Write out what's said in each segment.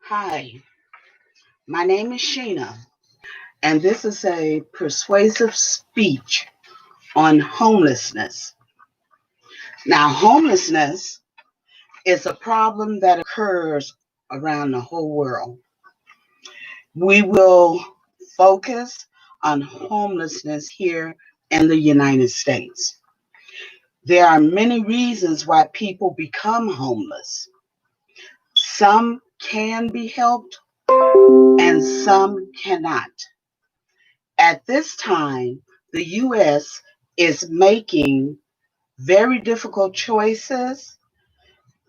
Hi, my name is Sheena, and this is a persuasive speech on homelessness. Now, homelessness is a problem that occurs around the whole world. We will focus on homelessness here in the United States. There are many reasons why people become homeless. Some can be helped and some cannot. At this time, the U.S. is making very difficult choices,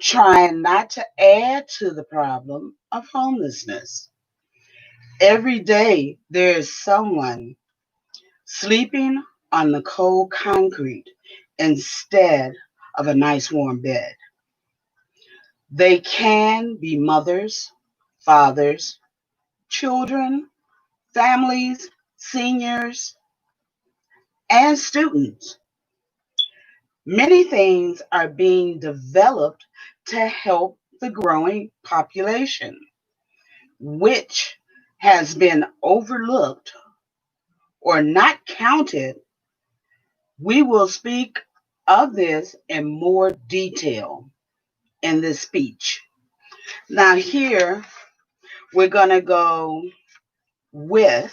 trying not to add to the problem of homelessness. Every day, there is someone sleeping on the cold concrete instead of a nice warm bed. They can be mothers, fathers, children, families, seniors, and students. Many things are being developed to help the growing population, which has been overlooked or not counted. We will speak of this in more detail in this speech. Now, here we're going to go with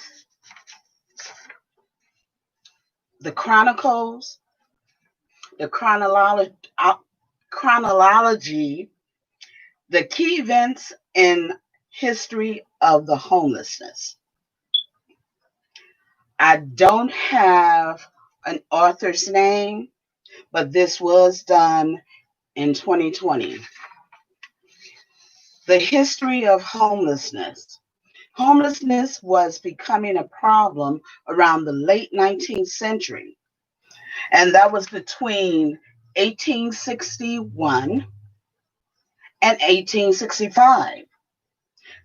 the chronicles, the chronology, the key events in history of the homelessness. I don't have an author's name, but this was done in 2020. The history of homelessness. Homelessness was becoming a problem around the late 19th century, and that was between 1861 and 1865.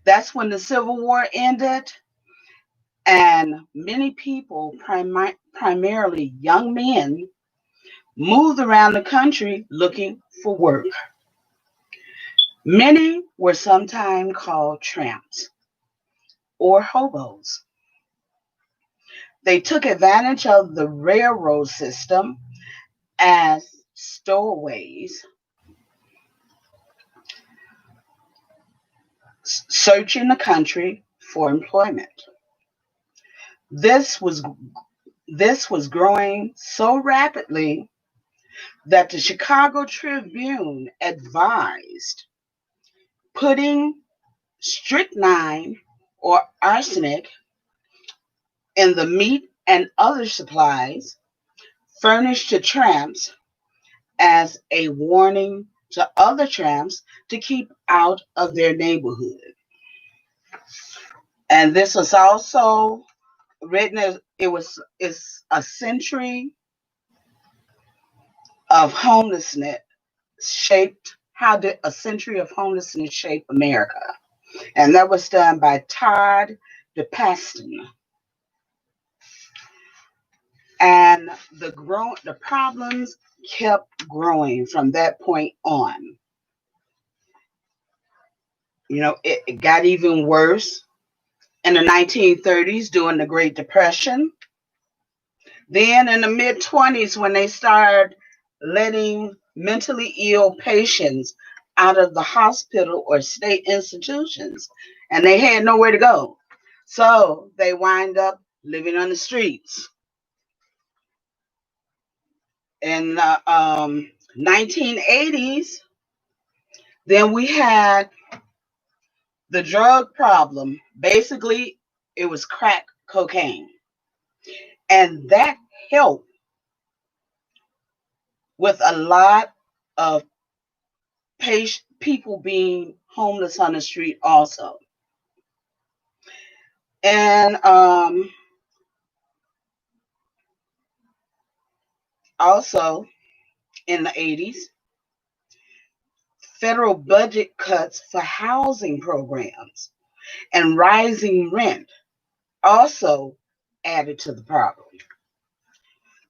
That's when the Civil War ended, and many people, primarily young men, moved around the country looking for work. Many were sometimes called tramps or hobos. They took advantage of the railroad system as stowaways, searching the country for employment. This was this was growing so rapidly that the Chicago Tribune advised putting strychnine or arsenic in the meat and other supplies furnished to tramps as a warning to other tramps to keep out of their neighborhood. And this was also written as it's a century of homelessness shaped how did a century of homelessness shape America. And that was done by Todd DePaston. And the problems kept growing from that point on. It got even worse in the 1930s during the Great Depression. Then in the mid 20s, when they started letting mentally ill patients out of the hospital or state institutions, and they had nowhere to go. So they wind up living on the streets. In the 1980s, then we had the drug problem. Basically, it was crack cocaine. And that helped with a lot of people being homeless on the street also. And also in the 80s, federal budget cuts for housing programs and rising rent also added to the problem.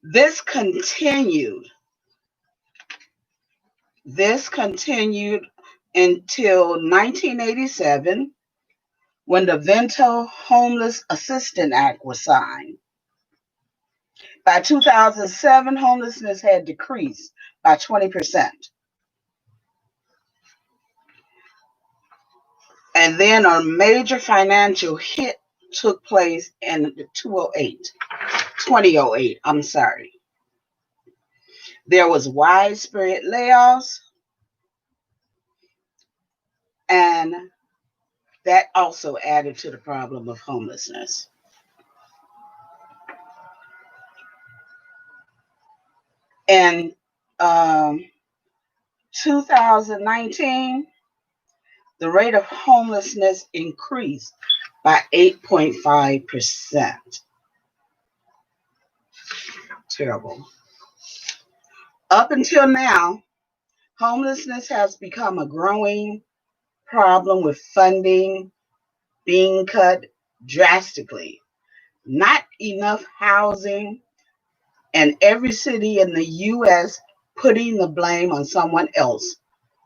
This continued. This continued until 1987 when the Vento Homeless Assistance Act was signed. By 2007, homelessness had decreased by 20%. And then a major financial hit took place in 2008. I'm sorry. There was widespread layoffs, and that also added to the problem of homelessness. In 2019, the rate of homelessness increased by 8.5%. Terrible. Up until now, homelessness has become a growing problem with funding being cut drastically. Not enough housing, and every city in the U.S. putting the blame on someone else.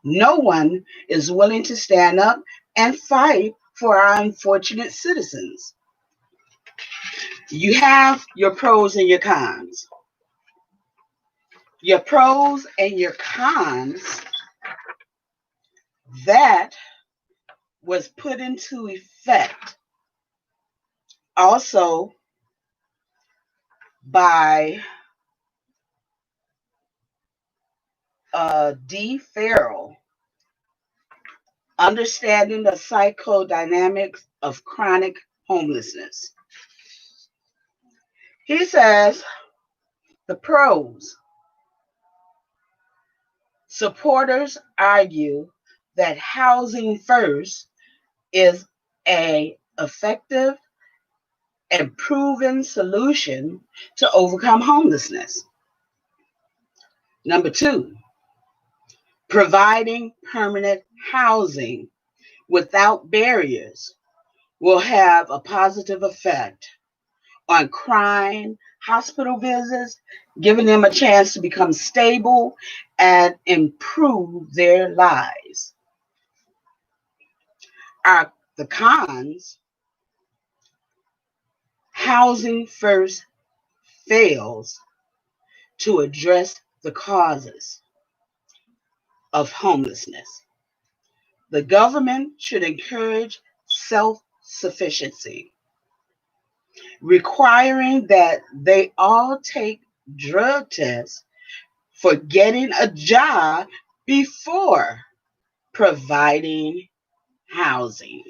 No one is willing to stand up and fight for our unfortunate citizens. You have your pros and your cons. Your pros and your cons that was put into effect also by D. Farrell, Understanding the Psychodynamics of Chronic Homelessness. He says the pros. Supporters argue that housing first is an effective and proven solution to overcome homelessness. Number two, providing permanent housing without barriers will have a positive effect on crime, hospital visits, giving them a chance to become stable and improve their lives. The cons, housing first fails to address the causes of homelessness. The government should encourage self-sufficiency, requiring that they all take drug tests for getting a job before providing housing.